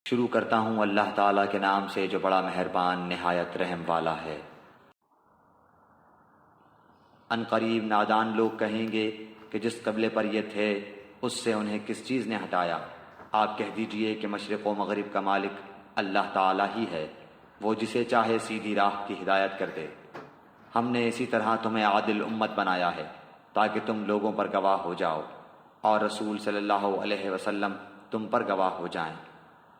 شروع کرتا ہوں اللہ تعالیٰ کے نام سے جو بڑا مہربان نہایت رحم والا ہے۔ ان قریب نادان لوگ کہیں گے کہ جس قبلے پر یہ تھے اس سے انہیں کس چیز نے ہٹایا۔ آپ کہہ دیجئے کہ مشرق و مغرب کا مالک اللہ تعالیٰ ہی ہے، وہ جسے چاہے سیدھی راہ کی ہدایت کر دے۔ ہم نے اسی طرح تمہیں عادل امت بنایا ہے تاکہ تم لوگوں پر گواہ ہو جاؤ اور رسول صلی اللہ علیہ وسلم تم پر گواہ ہو جائیں۔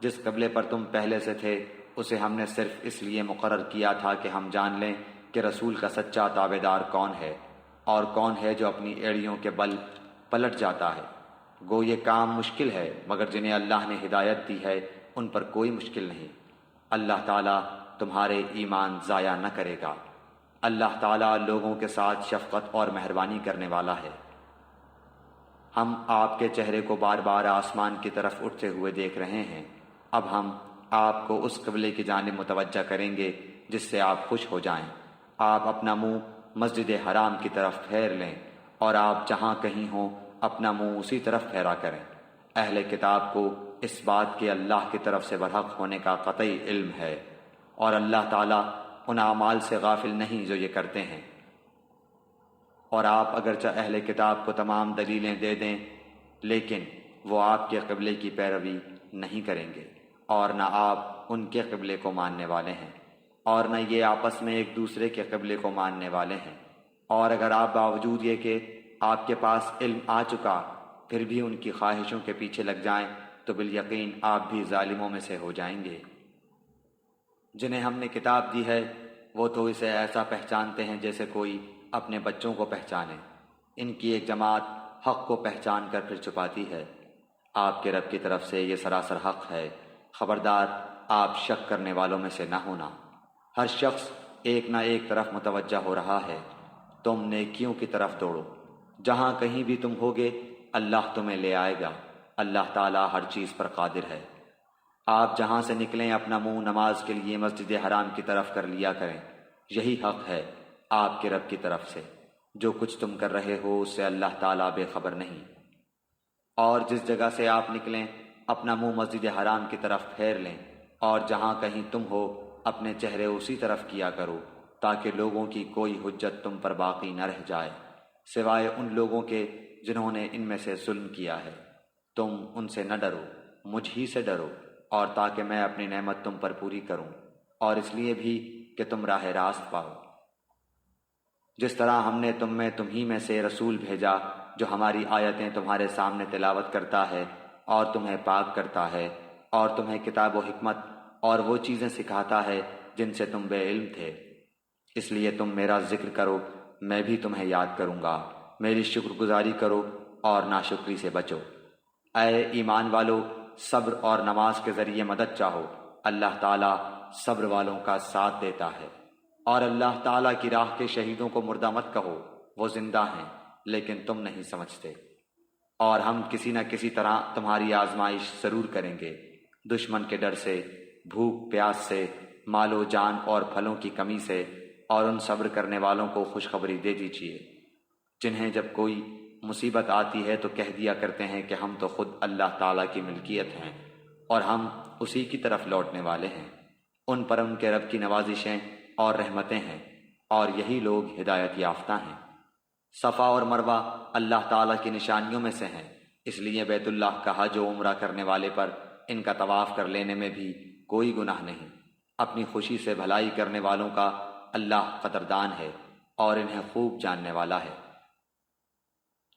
جس قبلے پر تم پہلے سے تھے اسے ہم نے صرف اس لیے مقرر کیا تھا کہ ہم جان لیں کہ رسول کا سچا تابعدار کون ہے اور کون ہے جو اپنی ایڑیوں کے بل پلٹ جاتا ہے۔ گو یہ کام مشکل ہے مگر جنہیں اللہ نے ہدایت دی ہے ان پر کوئی مشکل نہیں۔ اللہ تعالیٰ تمہارے ایمان ضائع نہ کرے گا۔ اللہ تعالیٰ لوگوں کے ساتھ شفقت اور مہربانی کرنے والا ہے۔ ہم آپ کے چہرے کو بار بار آسمان کی طرف اٹھتے ہوئے دیکھ رہے ہیں۔ اب ہم آپ کو اس قبلے کی جانب متوجہ کریں گے جس سے آپ خوش ہو جائیں۔ آپ اپنا منہ مسجد حرام کی طرف پھیر لیں اور آپ جہاں کہیں ہوں اپنا منہ اسی طرف پھیرا کریں۔ اہل کتاب کو اس بات کے اللہ کی طرف سے برحق ہونے کا قطعی علم ہے اور اللہ تعالیٰ ان اعمال سے غافل نہیں جو یہ کرتے ہیں۔ اور آپ اگرچہ اہل کتاب کو تمام دلیلیں دے دیں لیکن وہ آپ کے قبلے کی پیروی نہیں کریں گے اور نہ آپ ان کے قبلے کو ماننے والے ہیں اور نہ یہ آپس میں ایک دوسرے کے قبلے کو ماننے والے ہیں۔ اور اگر آپ باوجود یہ کہ آپ کے پاس علم آ چکا پھر بھی ان کی خواہشوں کے پیچھے لگ جائیں تو بالیقین آپ بھی ظالموں میں سے ہو جائیں گے۔ جنہیں ہم نے کتاب دی ہے وہ تو اسے ایسا پہچانتے ہیں جیسے کوئی اپنے بچوں کو پہچانے۔ ان کی ایک جماعت حق کو پہچان کر پھر چھپاتی ہے۔ آپ کے رب کی طرف سے یہ سراسر حق ہے، خبردار آپ شک کرنے والوں میں سے نہ ہونا۔ ہر شخص ایک نہ ایک طرف متوجہ ہو رہا ہے، تم نیکیوں کی طرف دوڑو۔ جہاں کہیں بھی تم ہوگے اللہ تمہیں لے آئے گا۔ اللہ تعالیٰ ہر چیز پر قادر ہے۔ آپ جہاں سے نکلیں اپنا منہ نماز کے لیے مسجد حرام کی طرف کر لیا کریں، یہی حق ہے آپ کے رب کی طرف سے۔ جو کچھ تم کر رہے ہو اس سے اللہ تعالیٰ بے خبر نہیں۔ اور جس جگہ سے آپ نکلیں اپنا منہ مسجد حرام کی طرف پھیر لیں اور جہاں کہیں تم ہو اپنے چہرے اسی طرف کیا کرو تاکہ لوگوں کی کوئی حجت تم پر باقی نہ رہ جائے سوائے ان لوگوں کے جنہوں نے ان میں سے ظلم کیا ہے۔ تم ان سے نہ ڈرو، مجھ ہی سے ڈرو، اور تاکہ میں اپنی نعمت تم پر پوری کروں اور اس لیے بھی کہ تم راہ راست پاؤ۔ جس طرح ہم نے تمہیں میں سے رسول بھیجا جو ہماری آیتیں تمہارے سامنے تلاوت کرتا ہے اور تمہیں پاک کرتا ہے اور تمہیں کتاب و حکمت اور وہ چیزیں سکھاتا ہے جن سے تم بے علم تھے، اس لیے تم میرا ذکر کرو، میں بھی تمہیں یاد کروں گا۔ میری شکر گزاری کرو اور ناشکری سے بچو۔ اے ایمان والو، صبر اور نماز کے ذریعے مدد چاہو، اللہ تعالیٰ صبر والوں کا ساتھ دیتا ہے۔ اور اللہ تعالیٰ کی راہ کے شہیدوں کو مردہ مت کہو، وہ زندہ ہیں لیکن تم نہیں سمجھتے۔ اور ہم کسی نہ کسی طرح تمہاری آزمائش ضرور کریں گے، دشمن کے ڈر سے، بھوک پیاس سے، مال و جان اور پھلوں کی کمی سے، اور ان صبر کرنے والوں کو خوشخبری دے دیجیے جنہیں جب کوئی مصیبت آتی ہے تو کہہ دیا کرتے ہیں کہ ہم تو خود اللہ تعالیٰ کی ملکیت ہیں اور ہم اسی کی طرف لوٹنے والے ہیں۔ ان پر ان کے رب کی نوازشیں اور رحمتیں ہیں اور یہی لوگ ہدایت یافتہ ہیں۔ صفا اور مروہ اللہ تعالیٰ کی نشانیوں میں سے ہیں، اس لیے بیت اللہ کا حج و عمرہ کرنے والے پر ان کا طواف کر لینے میں بھی کوئی گناہ نہیں۔ اپنی خوشی سے بھلائی کرنے والوں کا اللہ قدردان ہے اور انہیں خوب جاننے والا ہے۔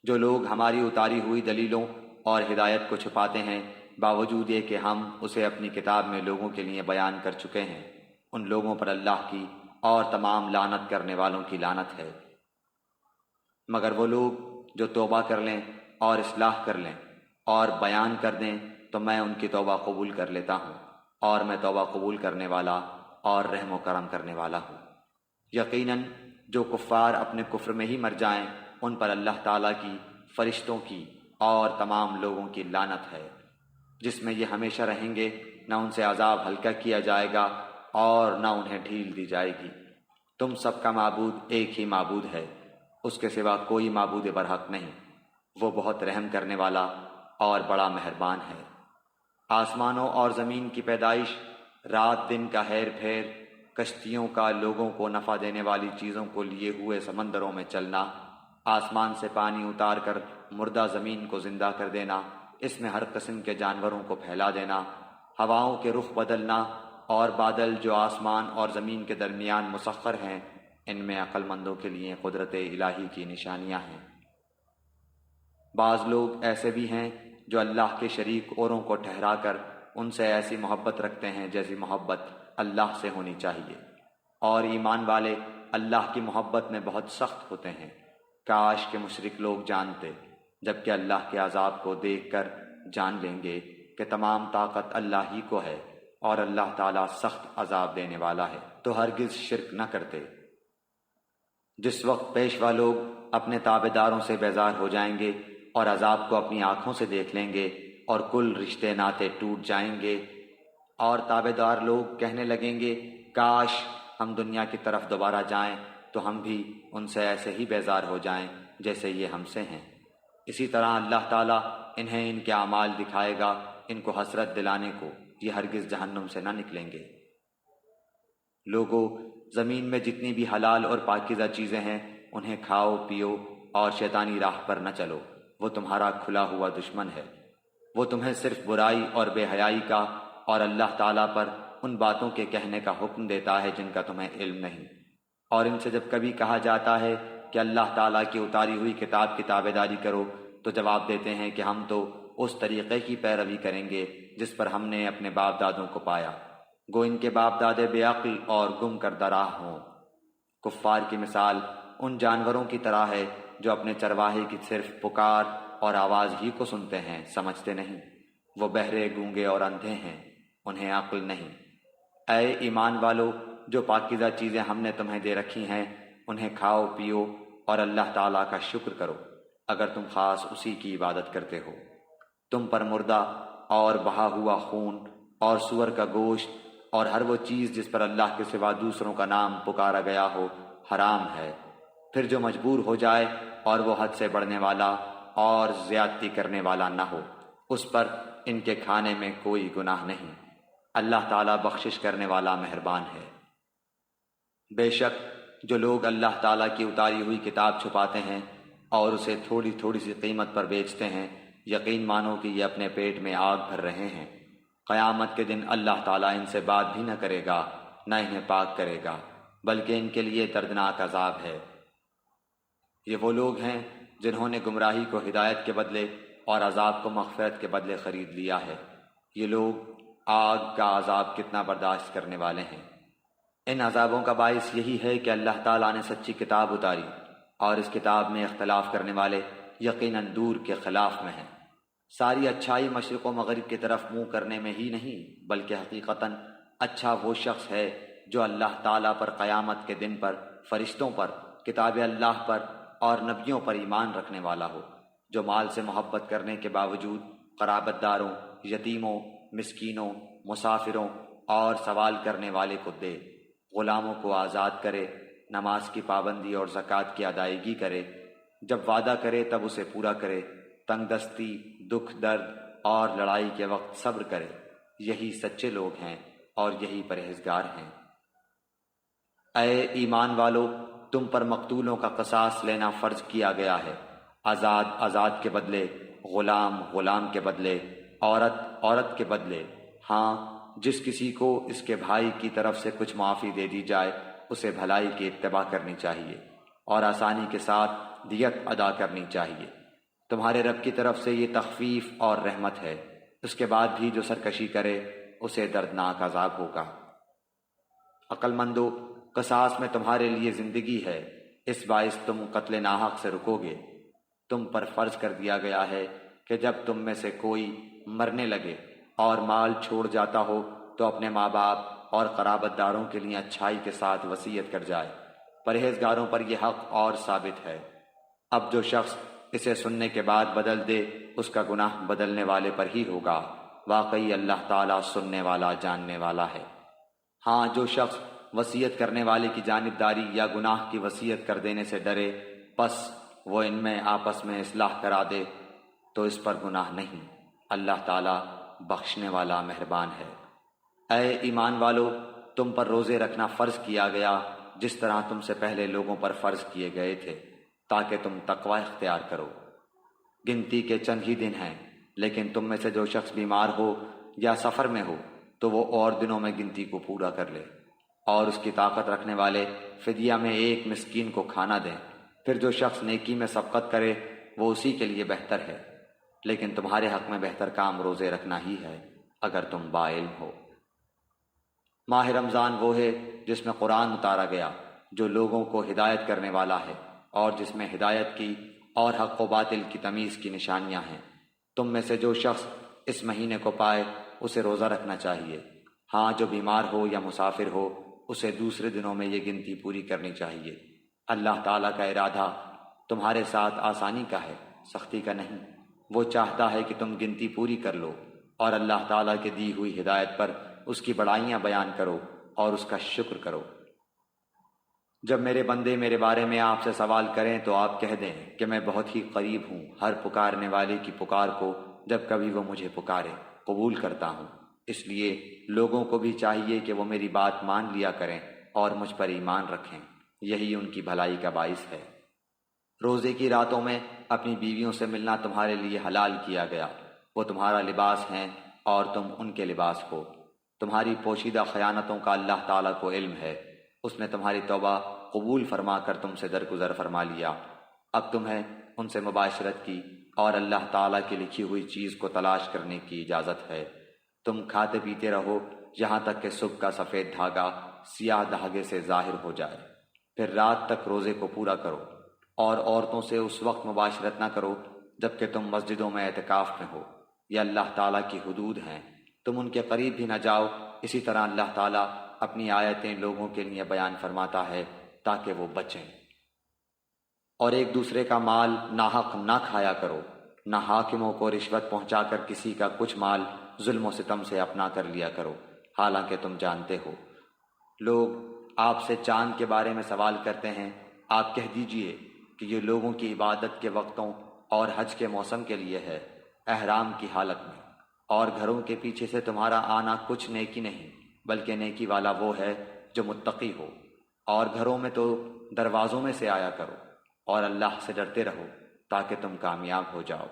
جو لوگ ہماری اتاری ہوئی دلیلوں اور ہدایت کو چھپاتے ہیں باوجود یہ کہ ہم اسے اپنی کتاب میں لوگوں کے لیے بیان کر چکے ہیں، ان لوگوں پر اللہ کی اور تمام لعنت کرنے والوں کی لعنت ہے۔ مگر وہ لوگ جو توبہ کر لیں اور اصلاح کر لیں اور بیان کر دیں تو میں ان کی توبہ قبول کر لیتا ہوں اور میں توبہ قبول کرنے والا اور رحم و کرم کرنے والا ہوں۔ یقیناً جو کفار اپنے کفر میں ہی مر جائیں ان پر اللہ تعالیٰ کی، فرشتوں کی اور تمام لوگوں کی لعنت ہے، جس میں یہ ہمیشہ رہیں گے، نہ ان سے عذاب ہلکا کیا جائے گا اور نہ انہیں ڈھیل دی جائے گی۔ تم سب کا معبود ایک ہی معبود ہے، اس کے سوا کوئی معبود برحق نہیں، وہ بہت رحم کرنے والا اور بڑا مہربان ہے۔ آسمانوں اور زمین کی پیدائش، رات دن کا ہیر پھیر، کشتیوں کا لوگوں کو نفع دینے والی چیزوں کو لیے ہوئے سمندروں میں چلنا، آسمان سے پانی اتار کر مردہ زمین کو زندہ کر دینا، اس میں ہر قسم کے جانوروں کو پھیلا دینا، ہواؤں کے رخ بدلنا اور بادل جو آسمان اور زمین کے درمیان مسخر ہیں، ان میں عقل مندوں کے لیے قدرت الہی کی نشانیاں ہیں۔ بعض لوگ ایسے بھی ہیں جو اللہ کے شریک اوروں کو ٹھہرا کر ان سے ایسی محبت رکھتے ہیں جیسی محبت اللہ سے ہونی چاہیے، اور ایمان والے اللہ کی محبت میں بہت سخت ہوتے ہیں۔ کاش کہ مشرک لوگ جانتے، جبکہ اللہ کے عذاب کو دیکھ کر جان لیں گے کہ تمام طاقت اللہ ہی کو ہے اور اللہ تعالیٰ سخت عذاب دینے والا ہے، تو ہرگز شرک نہ کرتے۔ جس وقت پیشوا لوگ اپنے تابع داروں سے بیزار ہو جائیں گے اور عذاب کو اپنی آنکھوں سے دیکھ لیں گے اور کل رشتے ناطے ٹوٹ جائیں گے، اور تابع دار لوگ کہنے لگیں گے کاش ہم دنیا کی طرف دوبارہ جائیں تو ہم بھی ان سے ایسے ہی بیزار ہو جائیں جیسے یہ ہم سے ہیں۔ اسی طرح اللہ تعالیٰ انہیں ان کے اعمال دکھائے گا، ان کو حسرت دلانے کو، یہ ہرگز جہنم سے نہ نکلیں گے۔ لوگو، زمین میں جتنی بھی حلال اور پاکیزہ چیزیں ہیں انہیں کھاؤ پیو اور شیطانی راہ پر نہ چلو، وہ تمہارا کھلا ہوا دشمن ہے۔ وہ تمہیں صرف برائی اور بے حیائی کا اور اللہ تعالیٰ پر ان باتوں کے کہنے کا حکم دیتا ہے جن کا تمہیں علم نہیں، اور ان سے جب کبھی کہا جاتا ہے کہ اللہ تعالیٰ کی اتاری ہوئی کتاب کی تابع داری کرو تو جواب دیتے ہیں کہ ہم تو اس طریقے کی پیروی کریں گے جس پر ہم نے اپنے باپ دادوں کو پایا، گو ان کے باپ دادے بے عقل اور گم کردہ راہ ہوں۔ کفار کی مثال ان جانوروں کی طرح ہے جو اپنے چرواہے کی صرف پکار اور آواز ہی کو سنتے ہیں، سمجھتے نہیں۔ وہ بہرے، گونگے اور اندھے ہیں، انہیں عقل نہیں۔ اے ایمان والو، جو پاکیزہ چیزیں ہم نے تمہیں دے رکھی ہیں انہیں کھاؤ پیو اور اللہ تعالیٰ کا شکر کرو اگر تم خاص اسی کی عبادت کرتے ہو۔ تم پر مردہ اور بہا ہوا خون اور سور کا گوشت اور ہر وہ چیز جس پر اللہ کے سوا دوسروں کا نام پکارا گیا ہو حرام ہے۔ پھر جو مجبور ہو جائے اور وہ حد سے بڑھنے والا اور زیادتی کرنے والا نہ ہو، اس پر ان کے کھانے میں کوئی گناہ نہیں، اللہ تعالیٰ بخشش کرنے والا مہربان ہے۔ بے شک جو لوگ اللہ تعالیٰ کی اتاری ہوئی کتاب چھپاتے ہیں اور اسے تھوڑی تھوڑی سی قیمت پر بیچتے ہیں، یقین مانو کہ یہ اپنے پیٹ میں آگ بھر رہے ہیں۔ قیامت کے دن اللہ تعالیٰ ان سے بات بھی نہ کرے گا، نہ انہیں پاک کرے گا، بلکہ ان کے لیے دردناک عذاب ہے۔ یہ وہ لوگ ہیں جنہوں نے گمراہی کو ہدایت کے بدلے اور عذاب کو مغفرت کے بدلے خرید لیا ہے۔ یہ لوگ آگ کا عذاب کتنا برداشت کرنے والے ہیں۔ ان عذابوں کا باعث یہی ہے کہ اللہ تعالیٰ نے سچی کتاب اتاری اور اس کتاب میں اختلاف کرنے والے یقیناً دور کے خلاف میں ہیں۔ ساری اچھائی مشرق و مغرب کی طرف منہ کرنے میں ہی نہیں، بلکہ حقیقتاً اچھا وہ شخص ہے جو اللہ تعالیٰ پر، قیامت کے دن پر، فرشتوں پر، کتاب اللہ پر اور نبیوں پر ایمان رکھنے والا ہو، جو مال سے محبت کرنے کے باوجود قرابت داروں، یتیموں، مسکینوں، مسافروں اور سوال کرنے والے کو دے، غلاموں کو آزاد کرے، نماز کی پابندی اور زکوٰۃ کی ادائیگی کرے، جب وعدہ کرے تب اسے پورا کرے، تنگ دستی، دکھ درد اور لڑائی کے وقت صبر کرے، یہی سچے لوگ ہیں اور یہی پرہیزگار ہیں۔ اے ایمان والو، تم پر مقتولوں کا قصاص لینا فرض کیا گیا ہے، آزاد آزاد کے بدلے، غلام غلام کے بدلے، عورت عورت کے بدلے۔ ہاں، جس کسی کو اس کے بھائی کی طرف سے کچھ معافی دے دی جائے اسے بھلائی کی اتباع کرنی چاہیے اور آسانی کے ساتھ دیت ادا کرنی چاہیے۔ تمہارے رب کی طرف سے یہ تخفیف اور رحمت ہے، اس کے بعد بھی جو سرکشی کرے اسے دردناک عذاب ہوگا۔ عقل مندو، قصاص میں تمہارے لیے زندگی ہے، اس باعث تم قتل ناحق سے رکو گے۔ تم پر فرض کر دیا گیا ہے کہ جب تم میں سے کوئی مرنے لگے اور مال چھوڑ جاتا ہو تو اپنے ماں باپ اور قرابت داروں کے لیے اچھائی کے ساتھ وصیت کر جائے، پرہیزگاروں پر یہ حق اور ثابت ہے۔ اب جو شخص اسے سننے کے بعد بدل دے اس کا گناہ بدلنے والے پر ہی ہوگا، واقعی اللہ تعالیٰ سننے والا جاننے والا ہے۔ ہاں، جو شخص وصیت کرنے والے کی جانبداری یا گناہ کی وصیت کر دینے سے ڈرے پس وہ ان میں آپس میں اصلاح کرا دے تو اس پر گناہ نہیں، اللہ تعالیٰ بخشنے والا مہربان ہے۔ اے ایمان والو، تم پر روزے رکھنا فرض کیا گیا جس طرح تم سے پہلے لوگوں پر فرض کیے گئے تھے، تاکہ تم تقوی اختیار کرو۔ گنتی کے چند ہی دن ہیں، لیکن تم میں سے جو شخص بیمار ہو یا سفر میں ہو تو وہ اور دنوں میں گنتی کو پورا کر لے، اور اس کی طاقت رکھنے والے فدیہ میں ایک مسکین کو کھانا دیں۔ پھر جو شخص نیکی میں سبقت کرے وہ اسی کے لیے بہتر ہے، لیکن تمہارے حق میں بہتر کام روزے رکھنا ہی ہے اگر تم باعلم ہو۔ ماہ رمضان وہ ہے جس میں قرآن اتارا گیا، جو لوگوں کو ہدایت کرنے والا ہے، اور جس میں ہدایت کی اور حق و باطل کی تمیز کی نشانیاں ہیں۔ تم میں سے جو شخص اس مہینے کو پائے اسے روزہ رکھنا چاہیے۔ ہاں، جو بیمار ہو یا مسافر ہو اسے دوسرے دنوں میں یہ گنتی پوری کرنی چاہیے۔ اللہ تعالیٰ کا ارادہ تمہارے ساتھ آسانی کا ہے، سختی کا نہیں۔ وہ چاہتا ہے کہ تم گنتی پوری کر لو، اور اللہ تعالیٰ کے دی ہوئی ہدایت پر اس کی بڑائیاں بیان کرو اور اس کا شکر کرو۔ جب میرے بندے میرے بارے میں آپ سے سوال کریں تو آپ کہہ دیں کہ میں بہت ہی قریب ہوں، ہر پکارنے والے کی پکار کو جب کبھی وہ مجھے پکارے قبول کرتا ہوں۔ اس لیے لوگوں کو بھی چاہیے کہ وہ میری بات مان لیا کریں اور مجھ پر ایمان رکھیں، یہی ان کی بھلائی کا باعث ہے۔ روزے کی راتوں میں اپنی بیویوں سے ملنا تمہارے لیے حلال کیا گیا، وہ تمہارا لباس ہیں اور تم ان کے لباس ہو۔ تمہاری پوشیدہ خیانتوں کا اللہ تعالیٰ کو علم ہے، اس نے تمہاری توبہ قبول فرما کر تم سے درگزر فرما لیا۔ اب تمہیں ان سے مباشرت کی اور اللہ تعالیٰ کی لکھی ہوئی چیز کو تلاش کرنے کی اجازت ہے۔ تم کھاتے پیتے رہو یہاں تک کہ صبح کا سفید دھاگا سیاہ دھاگے سے ظاہر ہو جائے، پھر رات تک روزے کو پورا کرو، اور عورتوں سے اس وقت مباشرت نہ کرو جبکہ تم مسجدوں میں اعتکاف میں ہو۔ یہ اللہ تعالیٰ کی حدود ہیں، تم ان کے قریب بھی نہ جاؤ۔ اسی طرح اللہ تعالیٰ اپنی آیتیں لوگوں کے لیے بیان فرماتا ہے تاکہ وہ بچیں۔ اور ایک دوسرے کا مال ناحق نہ کھایا کرو، نہ حاکموں کو رشوت پہنچا کر کسی کا کچھ مال ظلم و ستم سے اپنا کر لیا کرو، حالانکہ تم جانتے ہو۔ لوگ آپ سے چاند کے بارے میں سوال کرتے ہیں، آپ کہہ دیجئے کہ یہ لوگوں کی عبادت کے وقتوں اور حج کے موسم کے لیے ہے، احرام کی حالت میں، اور گھروں کے پیچھے سے تمہارا آنا کچھ نیکی نہیں، بلکہ نیکی والا وہ ہے جو متقی ہو۔ اور گھروں میں تو دروازوں میں سے آیا کرو، اور اللہ سے ڈرتے رہو تاکہ تم کامیاب ہو جاؤ۔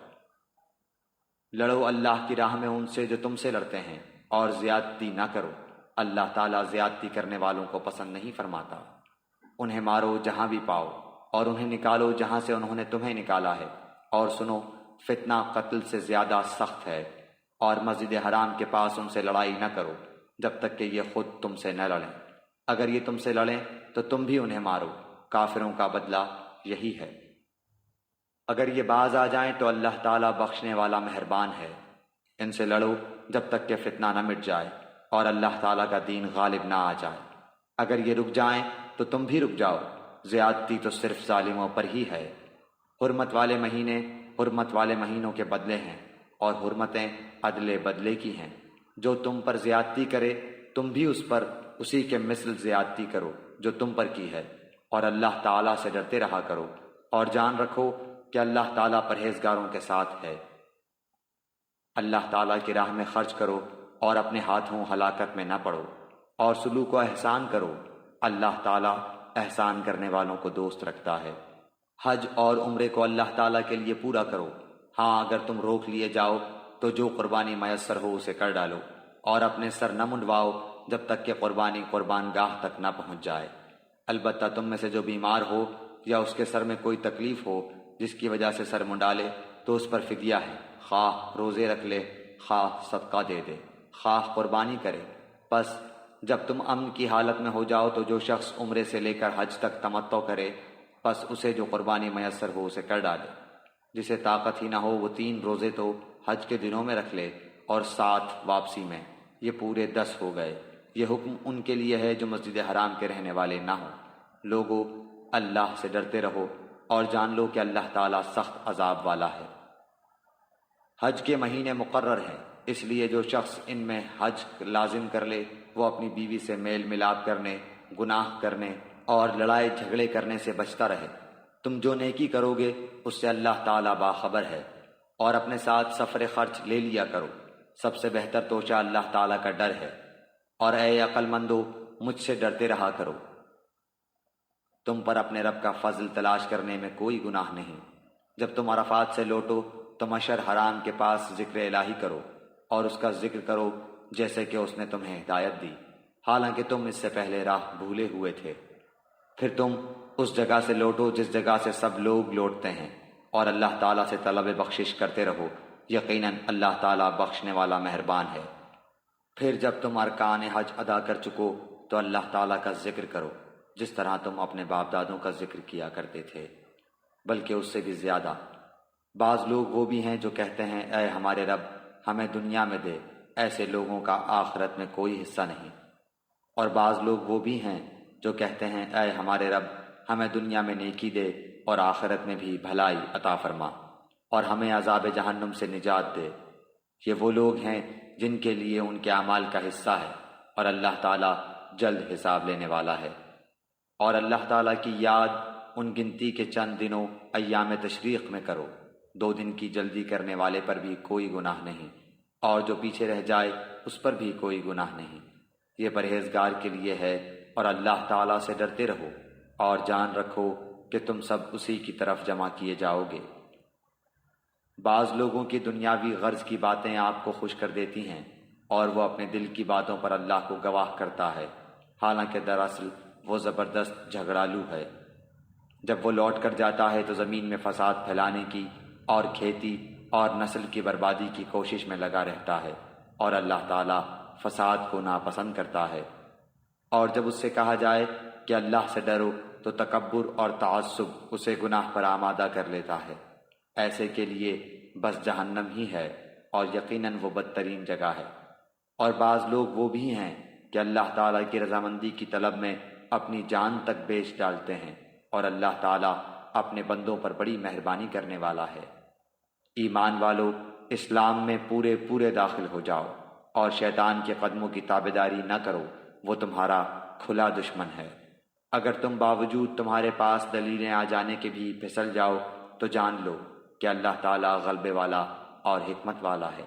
لڑو اللہ کی راہ میں ان سے جو تم سے لڑتے ہیں، اور زیادتی نہ کرو، اللہ تعالیٰ زیادتی کرنے والوں کو پسند نہیں فرماتا۔ انہیں مارو جہاں بھی پاؤ، اور انہیں نکالو جہاں سے انہوں نے تمہیں نکالا ہے، اور سنو فتنہ قتل سے زیادہ سخت ہے۔ اور مسجد حرام کے پاس ان سے لڑائی نہ کرو جب تک کہ یہ خود تم سے نہ لڑیں، اگر یہ تم سے لڑیں تو تم بھی انہیں مارو، کافروں کا بدلہ یہی ہے۔ اگر یہ باز آ جائیں تو اللہ تعالیٰ بخشنے والا مہربان ہے۔ ان سے لڑو جب تک کہ فتنہ نہ مٹ جائے اور اللہ تعالیٰ کا دین غالب نہ آ جائے۔ اگر یہ رک جائیں تو تم بھی رک جاؤ، زیادتی تو صرف ظالموں پر ہی ہے۔ حرمت والے مہینے حرمت والے مہینوں کے بدلے ہیں، اور حرمتیں عدل بدلے کی ہیں۔ جو تم پر زیادتی کرے تم بھی اس پر اسی کے مثل زیادتی کرو جو تم پر کی ہے، اور اللہ تعالیٰ سے ڈرتے رہا کرو، اور جان رکھو کہ اللہ تعالیٰ پرہیزگاروں کے ساتھ ہے۔ اللہ تعالیٰ کی راہ میں خرچ کرو اور اپنے ہاتھوں ہلاکت میں نہ پڑو، اور سلوک و احسان کرو، اللہ تعالیٰ احسان کرنے والوں کو دوست رکھتا ہے۔ حج اور عمرے کو اللہ تعالیٰ کے لیے پورا کرو۔ ہاں، اگر تم روک لیے جاؤ تو جو قربانی میسر ہو اسے کر ڈالو، اور اپنے سر نہ منڈواؤ جب تک کہ قربانی قربان گاہ تک نہ پہنچ جائے۔ البتہ تم میں سے جو بیمار ہو یا اس کے سر میں کوئی تکلیف ہو جس کی وجہ سے سر منڈالے تو اس پر فدیہ ہے، خواہ روزے رکھ لے، خواہ صدقہ دے دے، خواہ قربانی کرے۔ پس جب تم امن کی حالت میں ہو جاؤ تو جو شخص عمرے سے لے کر حج تک تمتع کرے، پس اسے جو قربانی میسر ہو اسے کر ڈالے۔ جسے طاقت ہی نہ ہو وہ 3 روزے تو حج کے دنوں میں رکھ لے اور 7 واپسی میں، یہ پورے 10 ہو گئے۔ یہ حکم ان کے لیے ہے جو مسجد حرام کے رہنے والے نہ ہوں۔ لوگو اللہ سے ڈرتے رہو اور جان لو کہ اللہ تعالیٰ سخت عذاب والا ہے۔ حج کے مہینے مقرر ہیں، اس لیے جو شخص ان میں حج لازم کر لے وہ اپنی بیوی سے میل ملاپ کرنے، گناہ کرنے اور لڑائی جھگڑے کرنے سے بچتا رہے۔ تم جو نیکی کرو گے اس سے اللہ تعالیٰ باخبر ہے۔ اور اپنے ساتھ سفر خرچ لے لیا کرو، سب سے بہتر توشہ اللہ تعالیٰ کا ڈر ہے، اور اے عقل مندو مجھ سے ڈرتے رہا کرو۔ تم پر اپنے رب کا فضل تلاش کرنے میں کوئی گناہ نہیں۔ جب تم عرفات سے لوٹو تو مشعر حرام کے پاس ذکر الہی کرو اور اس کا ذکر کرو جیسے کہ اس نے تمہیں ہدایت دی، حالانکہ تم اس سے پہلے راہ بھولے ہوئے تھے۔ پھر تم اس جگہ سے لوٹو جس جگہ سے سب لوگ لوٹتے ہیں، اور اللہ تعالیٰ سے طلب بخشش کرتے رہو، یقیناً اللہ تعالیٰ بخشنے والا مہربان ہے۔ پھر جب تم ارکان حج ادا کر چکو تو اللہ تعالیٰ کا ذکر کرو جس طرح تم اپنے باپ دادوں کا ذکر کیا کرتے تھے، بلکہ اس سے بھی زیادہ۔ بعض لوگ وہ بھی ہیں جو کہتے ہیں اے ہمارے رب ہمیں دنیا میں دے، ایسے لوگوں کا آخرت میں کوئی حصہ نہیں۔ اور بعض لوگ وہ بھی ہیں جو کہتے ہیں اے ہمارے رب ہمیں دنیا میں نیکی دے اور آخرت میں بھی بھلائی عطا فرما، اور ہمیں عذاب جہنم سے نجات دے۔ یہ وہ لوگ ہیں جن کے لیے ان کے اعمال کا حصہ ہے، اور اللہ تعالیٰ جلد حساب لینے والا ہے۔ اور اللہ تعالیٰ کی یاد ان گنتی کے چند دنوں ایام تشریق میں کرو، 2 دن کی جلدی کرنے والے پر بھی کوئی گناہ نہیں، اور جو پیچھے رہ جائے اس پر بھی کوئی گناہ نہیں۔ یہ پرہیزگار کے لیے ہے، اور اللہ تعالیٰ سے ڈرتے رہو اور جان رکھو کہ تم سب اسی کی طرف جمع کیے جاؤ گے۔ بعض لوگوں کی دنیاوی غرض کی باتیں آپ کو خوش کر دیتی ہیں، اور وہ اپنے دل کی باتوں پر اللہ کو گواہ کرتا ہے، حالانکہ دراصل وہ زبردست جھگڑالو ہے۔ جب وہ لوٹ کر جاتا ہے تو زمین میں فساد پھیلانے کی اور کھیتی اور نسل کی بربادی کی کوشش میں لگا رہتا ہے، اور اللہ تعالیٰ فساد کو ناپسند کرتا ہے۔ اور جب اس سے کہا جائے کہ اللہ سے ڈرو تو تکبر اور تعصب اسے گناہ پر آمادہ کر لیتا ہے۔ ایسے کے لیے بس جہنم ہی ہے، اور یقیناً وہ بدترین جگہ ہے۔ اور بعض لوگ وہ بھی ہیں کہ اللہ تعالیٰ کی رضامندی کی طلب میں اپنی جان تک بیچ ڈالتے ہیں، اور اللہ تعالیٰ اپنے بندوں پر بڑی مہربانی کرنے والا ہے۔ ایمان والو اسلام میں پورے داخل ہو جاؤ، اور شیطان کے قدموں کی تابعداری نہ کرو، وہ تمہارا کھلا دشمن ہے۔ اگر تم باوجود تمہارے پاس دلیلیں آ جانے کے بھی پھسل جاؤ تو جان لو کہ اللہ تعالیٰ غلبے والا اور حکمت والا ہے۔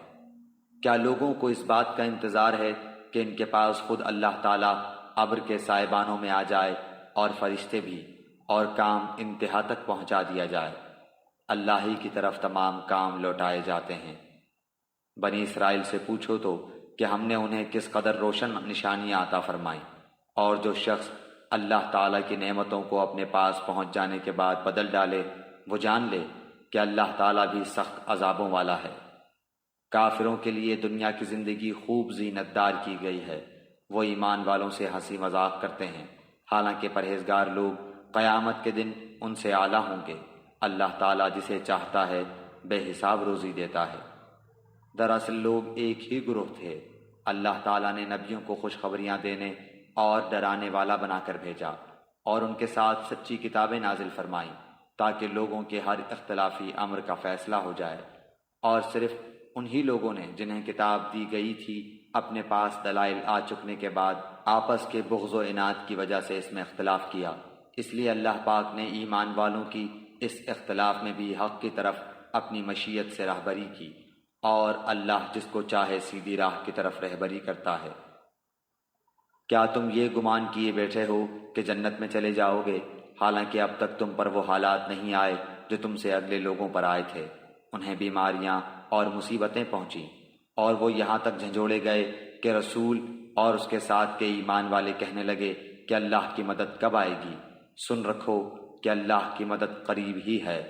کیا لوگوں کو اس بات کا انتظار ہے کہ ان کے پاس خود اللہ تعالیٰ ابر کے سائبانوں میں آ جائے اور فرشتے بھی، اور کام انتہا تک پہنچا دیا جائے؟ اللہ ہی کی طرف تمام کام لوٹائے جاتے ہیں۔ بنی اسرائیل سے پوچھو تو کہ ہم نے انہیں کس قدر روشن نشانیاں عطا فرمائیں، اور جو شخص اللہ تعالیٰ کی نعمتوں کو اپنے پاس پہنچ جانے کے بعد بدل ڈالے، وہ جان لے کہ اللہ تعالیٰ بھی سخت عذابوں والا ہے۔ کافروں کے لیے دنیا کی زندگی خوب زینت دار کی گئی ہے، وہ ایمان والوں سے ہنسی مذاق کرتے ہیں، حالانکہ پرہیزگار لوگ قیامت کے دن ان سے اعلیٰ ہوں گے۔ اللہ تعالیٰ جسے چاہتا ہے بے حساب روزی دیتا ہے۔ دراصل لوگ ایک ہی گروہ تھے، اللہ تعالیٰ نے نبیوں کو خوشخبریاں دینے اور ڈرانے والا بنا کر بھیجا، اور ان کے ساتھ سچی کتابیں نازل فرمائیں تاکہ لوگوں کے ہر اختلافی امر کا فیصلہ ہو جائے۔ اور صرف انہی لوگوں نے جنہیں کتاب دی گئی تھی اپنے پاس دلائل آ چکنے کے بعد آپس کے بغض و عناد کی وجہ سے اس میں اختلاف کیا۔ اس لیے اللہ پاک نے ایمان والوں کی اس اختلاف میں بھی حق کی طرف اپنی مشیت سے راہبری کی، اور اللہ جس کو چاہے سیدھی راہ کی طرف رہبری کرتا ہے۔ کیا تم یہ گمان کیے بیٹھے ہو کہ جنت میں چلے جاؤ گے، حالانکہ اب تک تم پر وہ حالات نہیں آئے جو تم سے اگلے لوگوں پر آئے تھے؟ انہیں بیماریاں اور مصیبتیں پہنچیں، اور وہ یہاں تک جھنجھوڑے گئے کہ رسول اور اس کے ساتھ کے ایمان والے کہنے لگے کہ اللہ کی مدد کب آئے گی؟ سن رکھو کہ اللہ کی مدد قریب ہی ہے۔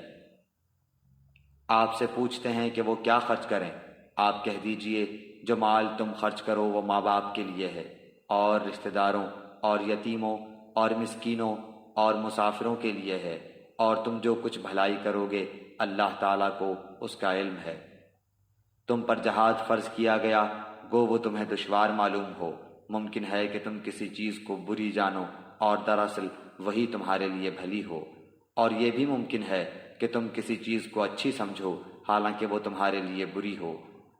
آپ سے پوچھتے ہیں کہ وہ کیا خرچ کریں؟ آپ کہہ دیجئے جو مال تم خرچ کرو وہ ماں باپ کے لیے ہے، اور رشتہ داروں اور یتیموں اور مسکینوں اور مسافروں کے لیے ہے، اور تم جو کچھ بھلائی کرو گے اللہ تعالیٰ کو اس کا علم ہے۔ تم پر جہاد فرض کیا گیا، گو وہ تمہیں دشوار معلوم ہو، ممکن ہے کہ تم کسی چیز کو بری جانو اور دراصل وہی تمہارے لیے بھلی ہو، اور یہ بھی ممکن ہے کہ تم کسی چیز کو اچھی سمجھو حالانکہ وہ تمہارے لیے بری ہو۔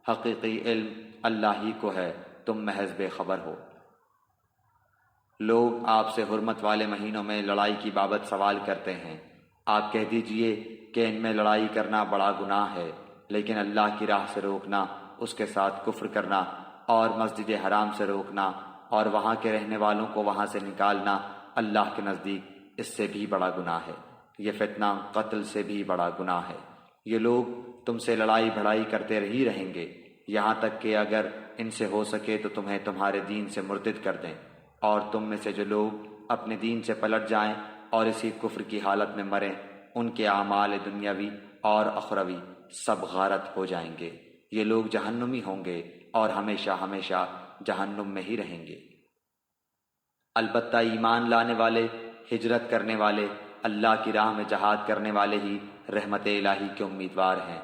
حقیقی علم اللہ ہی کو ہے، تم محض بے خبر ہو۔ لوگ آپ سے حرمت والے مہینوں میں لڑائی کی بابت سوال کرتے ہیں، آپ کہہ دیجئے کہ ان میں لڑائی کرنا بڑا گناہ ہے، لیکن اللہ کی راہ سے روکنا اس کے ساتھ کفر کرنا اور مسجد حرام سے روکنا اور وہاں کے رہنے والوں کو وہاں سے نکالنا اللہ کے نزدیک اس سے بھی بڑا گناہ ہے۔ یہ فتنہ قتل سے بھی بڑا گناہ ہے۔ یہ لوگ تم سے لڑائی بھڑائی کرتے ہی رہیں گے یہاں تک کہ اگر ان سے ہو سکے تو تمہیں تمہارے دین سے مرتد کر دیں، اور تم میں سے جو لوگ اپنے دین سے پلٹ جائیں اور اسی کفر کی حالت میں مریں ان کے اعمال دنیاوی اور اخروی سب غارت ہو جائیں گے۔ یہ لوگ جہنمی ہوں گے اور ہمیشہ ہمیشہ جہنم میں ہی رہیں گے۔ البتہ ایمان لانے والے، ہجرت کرنے والے، اللہ کی راہ میں جہاد کرنے والے ہی رحمت الہی کے امیدوار ہیں۔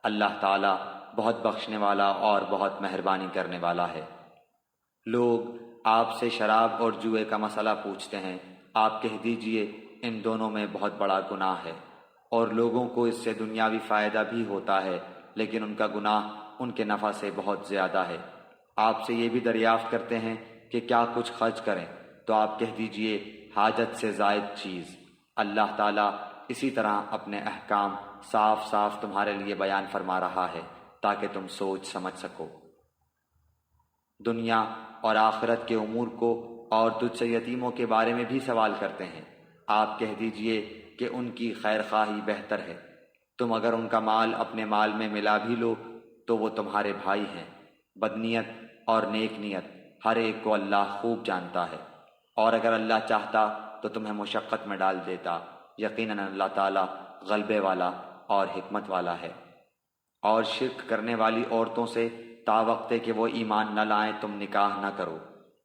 اللہ تعالیٰ بہت بخشنے والا اور بہت مہربانی کرنے والا ہے۔ لوگ آپ سے شراب اور جوئے کا مسئلہ پوچھتے ہیں، آپ کہہ دیجئے ان دونوں میں بہت بڑا گناہ ہے، اور لوگوں کو اس سے دنیاوی فائدہ بھی ہوتا ہے لیکن ان کا گناہ ان کے نفع سے بہت زیادہ ہے۔ آپ سے یہ بھی دریافت کرتے ہیں کہ کیا کچھ خرچ کریں، تو آپ کہہ دیجئے حاجت سے زائد چیز۔ اللہ تعالیٰ اسی طرح اپنے احکام صاف صاف تمہارے لیے بیان فرما رہا ہے تاکہ تم سوچ سمجھ سکو۔ دنیا اور آخرت کے امور کو اور تجھ سے یتیموں کے بارے میں بھی سوال کرتے ہیں، آپ کہہ دیجئے کہ ان کی خیر خواہی بہتر ہے۔ تم اگر ان کا مال اپنے مال میں ملا بھی لو تو وہ تمہارے بھائی ہیں۔ بدنیت اور نیک نیت ہر ایک کو اللہ خوب جانتا ہے، اور اگر اللہ چاہتا تو تمہیں مشقت میں ڈال دیتا، یقیناً اللہ تعالیٰ غلبے والا اور حکمت والا ہے۔ اور شرک کرنے والی عورتوں سے تا وقتے کہ وہ ایمان نہ لائیں تم نکاح نہ کرو۔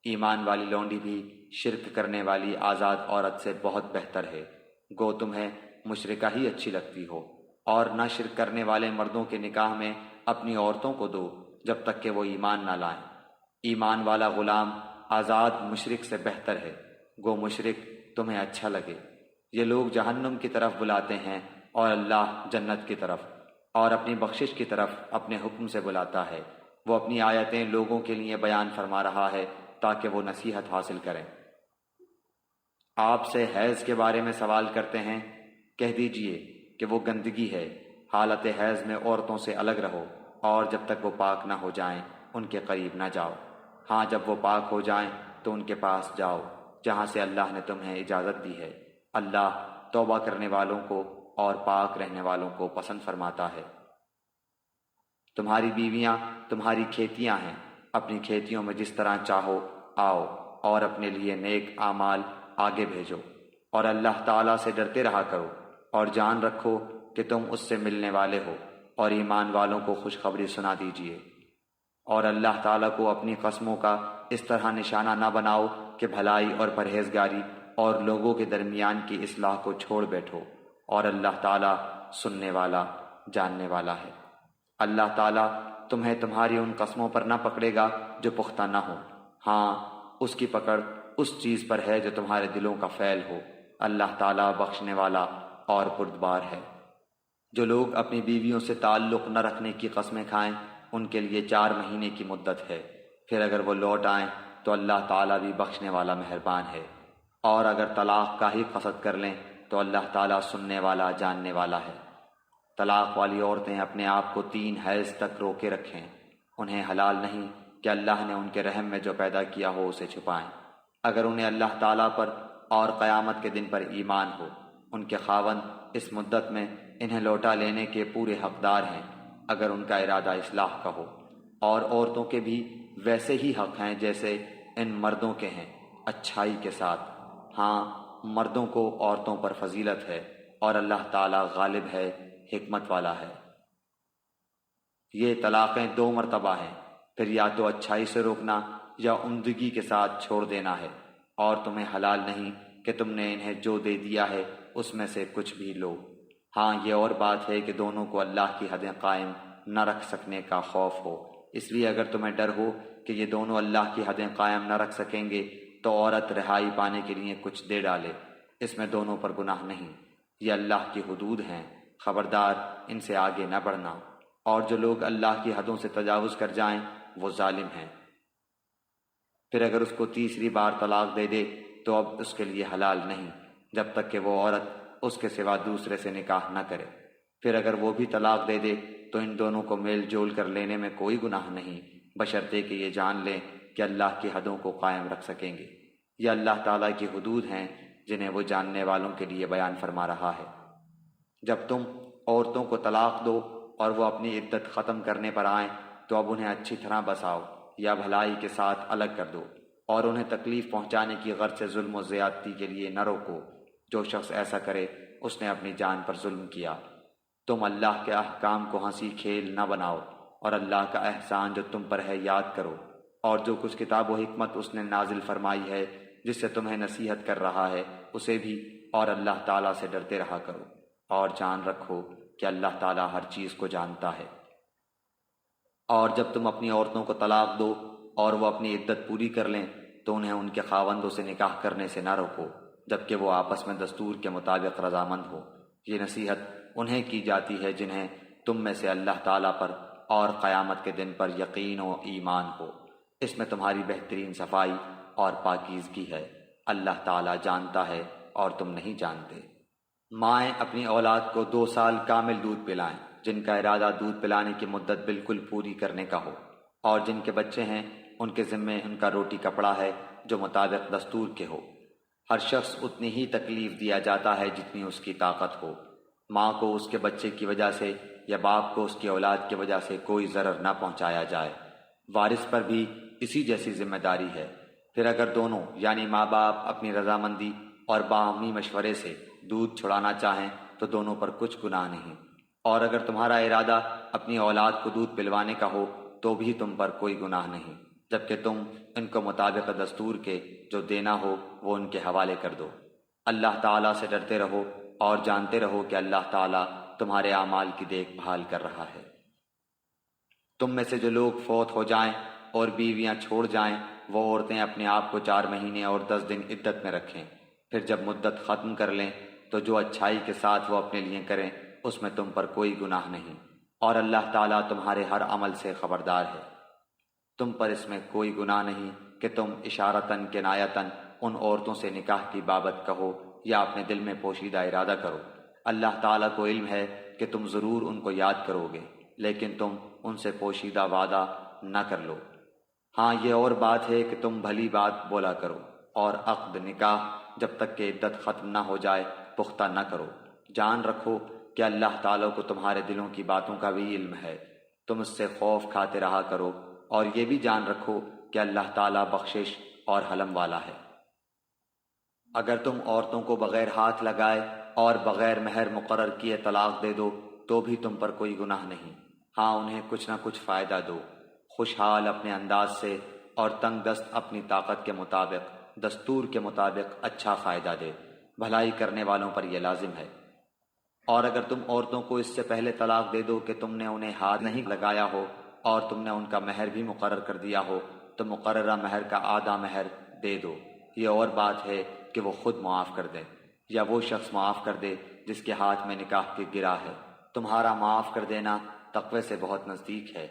ایمان والی لونڈی بھی شرک کرنے والی آزاد عورت سے بہت بہتر ہے، گو تمہیں مشرکہ ہی اچھی لگتی ہو۔ اور نہ شرک کرنے والے مردوں کے نکاح میں اپنی عورتوں کو دو جب تک کہ وہ ایمان نہ لائیں۔ ایمان والا غلام آزاد مشرک سے بہتر ہے، گو مشرک تمہیں اچھا لگے۔ یہ لوگ جہنم کی طرف بلاتے ہیں اور اللہ جنت کی طرف اور اپنی بخشش کی طرف اپنے حکم سے بلاتا ہے۔ وہ اپنی آیتیں لوگوں کے لیے بیان فرما رہا ہے تاکہ وہ نصیحت حاصل کریں۔ آپ سے حیض کے بارے میں سوال کرتے ہیں، کہہ دیجئے کہ وہ گندگی ہے، حالت حیض میں عورتوں سے الگ رہو، اور جب تک وہ پاک نہ ہو جائیں ان کے قریب نہ جاؤ۔ ہاں جب وہ پاک ہو جائیں تو ان کے پاس جاؤ جہاں سے اللہ نے تمہیں اجازت دی ہے۔ اللہ توبہ کرنے والوں کو اور پاک رہنے والوں کو پسند فرماتا ہے۔ تمہاری بیویاں تمہاری کھیتیاں ہیں، اپنی کھیتیوں میں جس طرح چاہو آؤ، اور اپنے لیے نیک اعمال آگے بھیجو، اور اللہ تعالیٰ سے ڈرتے رہا کرو، اور جان رکھو کہ تم اس سے ملنے والے ہو، اور ایمان والوں کو خوشخبری سنا دیجیے۔ اور اللہ تعالیٰ کو اپنی قسموں کا اس طرح نشانہ نہ بناؤ کہ بھلائی اور پرہیزگاری اور لوگوں کے درمیان کی اصلاح کو چھوڑ بیٹھو، اور اللہ تعالیٰ سننے والا جاننے والا ہے۔ اللہ تعالیٰ تمہیں تمہاری ان قسموں پر نہ پکڑے گا جو پختہ نہ ہو، ہاں اس کی پکڑ اس چیز پر ہے جو تمہارے دلوں کا فعل ہو۔ اللہ تعالیٰ بخشنے والا اور بردبار ہے۔ جو لوگ اپنی بیویوں سے تعلق نہ رکھنے کی قسمیں کھائیں ان کے لیے 4 مہینے کی مدت ہے، پھر اگر وہ لوٹ آئیں تو اللہ تعالیٰ بھی بخشنے والا مہربان ہے، اور اگر طلاق کا ہی قصد کر لیں تو اللہ تعالیٰ سننے والا جاننے والا ہے۔ طلاق والی عورتیں اپنے آپ کو 3 حیض تک روکے رکھیں، انہیں حلال نہیں کہ اللہ نے ان کے رحم میں جو پیدا کیا ہو اسے چھپائیں۔ اگر انہیں اللہ تعالیٰ پر اور قیامت کے دن پر ایمان ہو، ان کے خاوند اس مدت میں انہیں لوٹا لینے کے پورے حقدار ہیں اگر ان کا ارادہ اصلاح کا ہو، اور عورتوں کے بھی ویسے ہی حق ہیں جیسے ان مردوں کے ہیں، اچھائی کے ساتھ۔ ہاں مردوں کو عورتوں پر فضیلت ہے، اور اللہ تعالیٰ غالب ہے، حکمت والا ہے۔ یہ طلاقیں 2 مرتبہ ہیں، پھر یا تو اچھائی سے روکنا یا عمدگی کے ساتھ چھوڑ دینا ہے، اور تمہیں حلال نہیں کہ تم نے انہیں جو دے دیا ہے اس میں سے کچھ بھی لو۔ ہاں یہ اور بات ہے کہ دونوں کو اللہ کی حدیں قائم نہ رکھ سکنے کا خوف ہو، اس لیے اگر تمہیں ڈر ہو کہ یہ دونوں اللہ کی حدیں قائم نہ رکھ سکیں گے تو عورت رہائی پانے کے لیے کچھ دے ڈالے، اس میں دونوں پر گناہ نہیں، یہ اللہ کی حدود ہیں، خبردار ان سے آگے نہ بڑھنا۔ اور جو لوگ اللہ کی حدوں سے تجاوز کر جائیں وہ ظالم ہیں۔ پھر اگر اس کو 3 بار طلاق دے دے تو اب اس کے لیے حلال نہیں جب تک کہ وہ عورت اس کے سوا دوسرے سے نکاح نہ کرے۔ پھر اگر وہ بھی طلاق دے دے تو ان دونوں کو میل جول کر لینے میں کوئی گناہ نہیں، بشرطے کہ یہ جان لیں کہ اللہ کی حدوں کو قائم رکھ سکیں گے۔ یہ اللہ تعالیٰ کی حدود ہیں جنہیں وہ جاننے والوں کے لیے بیان فرما رہا ہے۔ جب تم عورتوں کو طلاق دو اور وہ اپنی عدت ختم کرنے پر آئیں تو اب انہیں اچھی طرح بساؤ یا بھلائی کے ساتھ الگ کر دو، اور انہیں تکلیف پہنچانے کی غرض سے ظلم و زیادتی کے لیے نہ روکو۔ جو شخص ایسا کرے اس نے اپنی جان پر ظلم کیا۔ تم اللہ کے احکام کو ہنسی کھیل نہ بناؤ، اور اللہ کا احسان جو تم پر ہے یاد کرو، اور جو کچھ کتاب و حکمت اس نے نازل فرمائی ہے جس سے تمہیں نصیحت کر رہا ہے اسے بھی، اور اللہ تعالیٰ سے ڈرتے رہا کرو، اور جان رکھو کہ اللہ تعالیٰ ہر چیز کو جانتا ہے۔ اور جب تم اپنی عورتوں کو طلاق دو اور وہ اپنی عدت پوری کر لیں تو انہیں ان کے خاوندوں سے نکاح کرنے سے نہ روکو جبکہ وہ آپس میں دستور کے مطابق رضامند ہو۔ یہ نصیحت انہیں کی جاتی ہے جنہیں تم میں سے اللہ تعالیٰ پر اور قیامت کے دن پر یقین و ایمان ہو۔ اس میں تمہاری بہترین صفائی اور پاکیزگی ہے۔ اللہ تعالیٰ جانتا ہے اور تم نہیں جانتے۔ مائیں اپنی اولاد کو 2 سال کامل دودھ پلائیں جن کا ارادہ دودھ پلانے کی مدت بالکل پوری کرنے کا ہو، اور جن کے بچے ہیں ان کے ذمے ان کا روٹی کپڑا ہے جو مطابق دستور کے ہو۔ ہر شخص اتنی ہی تکلیف دیا جاتا ہے جتنی اس کی طاقت ہو۔ ماں کو اس کے بچے کی وجہ سے یا باپ کو اس کی اولاد کی وجہ سے کوئی ضرر نہ پہنچایا جائے۔ وارث پر بھی اسی جیسی ذمہ داری ہے۔ پھر اگر دونوں یعنی ماں باپ اپنی رضامندی اور باہمی مشورے سے دودھ چھڑانا چاہیں تو دونوں پر کچھ گناہ نہیں، اور اگر تمہارا ارادہ اپنی اولاد کو دودھ پلوانے کا ہو تو بھی تم پر کوئی گناہ نہیں، جبکہ تم ان کو مطابق دستور کے جو دینا ہو وہ ان کے حوالے کر دو۔ اللہ تعالیٰ سے ڈرتے رہو اور جانتے رہو کہ اللہ تعالیٰ تمہارے اعمال کی دیکھ بھال کر رہا ہے۔ تم میں سے جو لوگ فوت ہو جائیں اور بیویاں چھوڑ جائیں وہ عورتیں اپنے آپ کو 4 مہینے اور 10 دن عدت میں رکھیں، پھر جب مدت ختم کر لیں تو جو اچھائی کے ساتھ وہ اپنے لیے کریں اس میں تم پر کوئی گناہ نہیں، اور اللہ تعالیٰ تمہارے ہر عمل سے خبردار ہے۔ تم پر اس میں کوئی گناہ نہیں کہ تم اشارتاً کنایتاً ان عورتوں سے نکاح کی بابت کہو یا اپنے دل میں پوشیدہ ارادہ کرو۔ اللہ تعالیٰ کو علم ہے کہ تم ضرور ان کو یاد کرو گے، لیکن تم ان سے پوشیدہ وعدہ نہ کر لو۔ ہاں یہ اور بات ہے کہ تم بھلی بات بولا کرو، اور عقد نکاح جب تک کہ عدت ختم نہ ہو جائے پختہ نہ کرو۔ جان رکھو کہ اللہ تعالیٰ کو تمہارے دلوں کی باتوں کا بھی علم ہے۔ تم اس سے خوف کھاتے رہا کرو، اور یہ بھی جان رکھو کہ اللہ تعالیٰ بخشش اور حلم والا ہے۔ اگر تم عورتوں کو بغیر ہاتھ لگائے اور بغیر مہر مقرر کیے طلاق دے دو تو بھی تم پر کوئی گناہ نہیں۔ ہاں انہیں کچھ نہ کچھ فائدہ دو، خوشحال اپنے انداز سے اور تنگ دست اپنی طاقت کے مطابق دستور کے مطابق اچھا فائدہ دے، بھلائی کرنے والوں پر یہ لازم ہے۔ اور اگر تم عورتوں کو اس سے پہلے طلاق دے دو کہ تم نے انہیں ہاتھ نہیں لگایا ہو اور تم نے ان کا مہر بھی مقرر کر دیا ہو تو مقررہ مہر کا آدھا مہر دے دو۔ یہ اور بات ہے کہ وہ خود معاف کر دے یا وہ شخص معاف کر دے جس کے ہاتھ میں نکاح کی گرہ ہے۔ تمہارا معاف کر دینا تقوی سے بہت نزدیک ہے،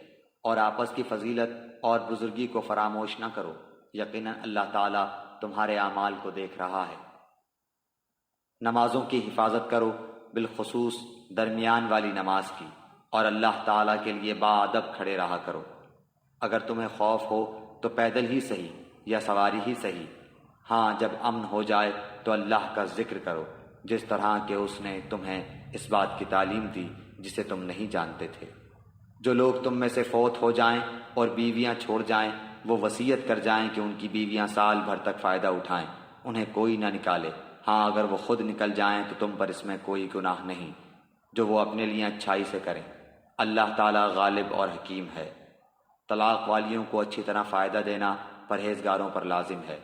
اور آپس کی فضیلت اور بزرگی کو فراموش نہ کرو۔ یقیناً اللہ تعالیٰ تمہارے اعمال کو دیکھ رہا ہے۔ نمازوں کی حفاظت کرو، بالخصوص درمیان والی نماز کی، اور اللہ تعالیٰ کے لیے باادب کھڑے رہا کرو۔ اگر تمہیں خوف ہو تو پیدل ہی صحیح یا سواری ہی صحیح۔ ہاں جب امن ہو جائے تو اللہ کا ذکر کرو جس طرح کہ اس نے تمہیں اس بات کی تعلیم دی جسے تم نہیں جانتے تھے۔ جو لوگ تم میں سے فوت ہو جائیں اور بیویاں چھوڑ جائیں وہ وصیت کر جائیں کہ ان کی بیویاں سال بھر تک فائدہ اٹھائیں، انہیں کوئی نہ نکالے۔ ہاں اگر وہ خود نکل جائیں تو تم پر اس میں کوئی گناہ نہیں، جو وہ اپنے لیے اچھائی سے کریں۔ اللہ تعالیٰ غالب اور حکیم ہے۔ طلاق والیوں کو اچھی طرح فائدہ دینا پرہیزگاروں پر لازم ہے۔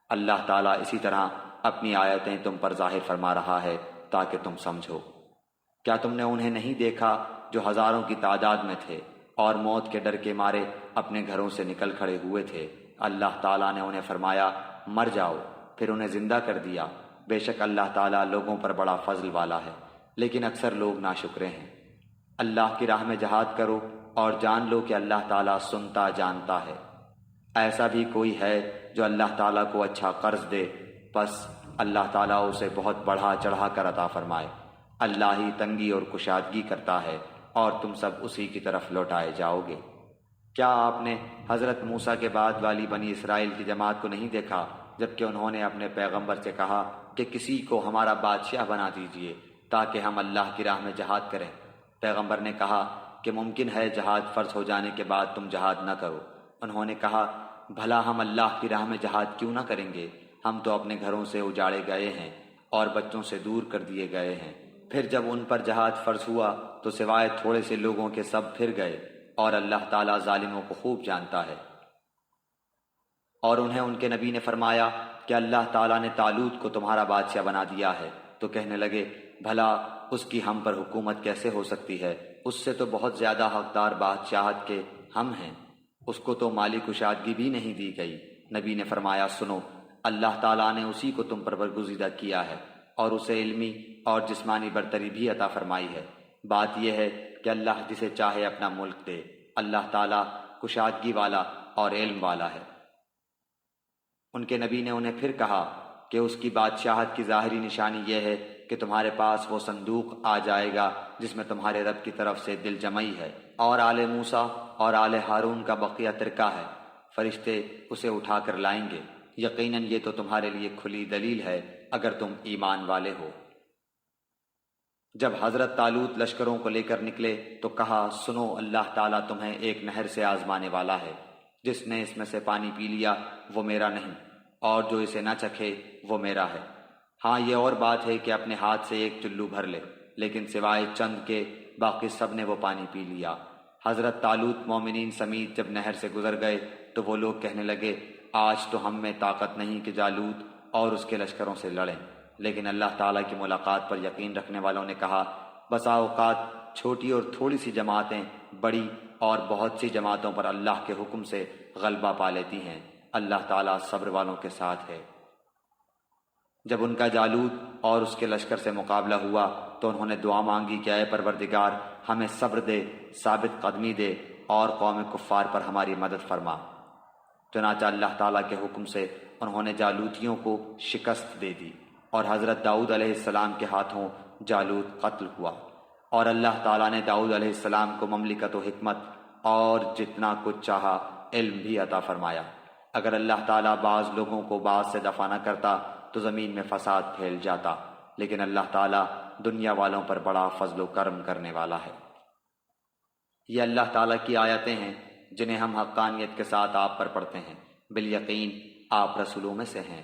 اللہ تعالیٰ اسی طرح اپنی آیتیں تم پر ظاہر فرما رہا ہے تاکہ تم سمجھو۔ کیا تم نے انہیں نہیں دیکھا جو ہزاروں کی تعداد میں تھے اور موت کے ڈر کے مارے اپنے گھروں سے نکل کھڑے ہوئے تھے؟ اللہ تعالیٰ نے انہیں فرمایا مر جاؤ، پھر انہیں زندہ کر دیا۔ بے شک اللہ تعالیٰ لوگوں پر بڑا فضل والا ہے، لیکن اکثر لوگ ناشکرے ہیں۔ اللہ کی راہ میں جہاد کرو اور جان لو کہ اللہ تعالیٰ سنتا جانتا ہے۔ ایسا بھی کوئی ہے جو اللہ تعالیٰ کو اچھا قرض دے، پس اللہ تعالیٰ اسے بہت بڑھا چڑھا کر عطا فرمائے۔ اللہ ہی تنگی اور کشادگی کرتا ہے اور تم سب اسی کی طرف لوٹائے جاؤ گے۔ کیا آپ نے حضرت موسیٰ کے بعد والی بنی اسرائیل کی جماعت کو نہیں دیکھا جبکہ انہوں نے اپنے پیغمبر سے کہا کہ کسی کو ہمارا بادشاہ بنا دیجیے تاکہ ہم اللہ کی راہ میں جہاد کریں؟ پیغمبر نے کہا کہ ممکن ہے جہاد فرض ہو جانے کے بعد تم جہاد نہ کرو۔ انہوں نے کہا بھلا ہم اللہ کی راہ میں جہاد کیوں نہ کریں گے؟ ہم تو اپنے گھروں سے اجاڑے گئے ہیں اور بچوں سے دور کر دیے گئے ہیں۔ پھر جب ان پر جہاد فرض ہوا تو سوائے تھوڑے سے لوگوں کے سب پھر گئے، اور اللہ تعالیٰ ظالموں کو خوب جانتا ہے۔ اور انہیں ان کے نبی نے فرمایا کہ اللہ تعالیٰ نے طالوت کو تمہارا بادشاہ بنا دیا ہے، تو کہنے لگے بھلا اس کی ہم پر حکومت کیسے ہو سکتی ہے؟ اس سے تو بہت زیادہ حقدار بادشاہت کے ہم ہیں، اس کو تو مالی کشادگی بھی نہیں دی گئی۔ نبی نے فرمایا سنو، اللہ تعالیٰ نے اسی کو تم پر برگزیدہ کیا ہے اور اسے علمی اور جسمانی برتری بھی عطا فرمائی ہے۔ بات یہ ہے کہ اللہ جسے چاہے اپنا ملک دے، اللہ تعالیٰ کشادگی والا اور علم والا ہے۔ ان کے نبی نے انہیں پھر کہا کہ اس کی بادشاہت کی ظاہری نشانی یہ ہے کہ تمہارے پاس وہ صندوق آ جائے گا جس میں تمہارے رب کی طرف سے دل جمعی ہے اور آل موسیٰ اور آل ہارون کا بقیہ ترکہ ہے، فرشتے اسے اٹھا کر لائیں گے۔ یقیناً یہ تو تمہارے لیے کھلی دلیل ہے اگر تم ایمان والے ہو۔ جب حضرت طالوت لشکروں کو لے کر نکلے تو کہا سنو، اللہ تعالیٰ تمہیں ایک نہر سے آزمانے والا ہے، جس نے اس میں سے پانی پی لیا وہ میرا نہیں، اور جو اسے نہ چکھے وہ میرا ہے۔ ہاں یہ اور بات ہے کہ اپنے ہاتھ سے ایک چلو بھر لے، لیکن سوائے چند کے باقی سب نے وہ پانی پی لیا۔ حضرت طالوت مومنین سمیت جب نہر سے گزر گئے تو وہ لوگ کہنے لگے آج تو ہم میں طاقت نہیں کہ جالوت اور اس کے لشکروں سے لڑیں۔ لیکن اللہ تعالیٰ کی ملاقات پر یقین رکھنے والوں نے کہا بسا اوقات چھوٹی اور تھوڑی سی جماعتیں بڑی اور بہت سی جماعتوں پر اللہ کے حکم سے غلبہ پا لیتی ہیں، اللہ تعالیٰ صبر والوں کے ساتھ ہے۔ جب ان کا جالوت اور اس کے لشکر سے مقابلہ ہوا تو انہوں نے دعا مانگی کہ اے پروردگار ہمیں صبر دے، ثابت قدمی دے اور قوم کفار پر ہماری مدد فرما۔ چنانچہ اللہ تعالیٰ کے حکم سے انہوں نے جالوتیوں کو شکست دے دی اور حضرت داؤد علیہ السلام کے ہاتھوں جالوت قتل ہوا، اور اللہ تعالیٰ نے داؤد علیہ السلام کو مملکت و حکمت اور جتنا کچھ چاہا علم بھی عطا فرمایا۔ اگر اللہ تعالیٰ بعض لوگوں کو بعض سے دفع نہ کرتا تو زمین میں فساد پھیل جاتا، لیکن اللہ تعالیٰ دنیا والوں پر بڑا فضل و کرم کرنے والا ہے۔ یہ اللہ تعالیٰ کی آیتیں ہیں جنہیں ہم حقانیت کے ساتھ آپ پر پڑھتے ہیں، بالیقین آپ رسولوں میں سے ہیں۔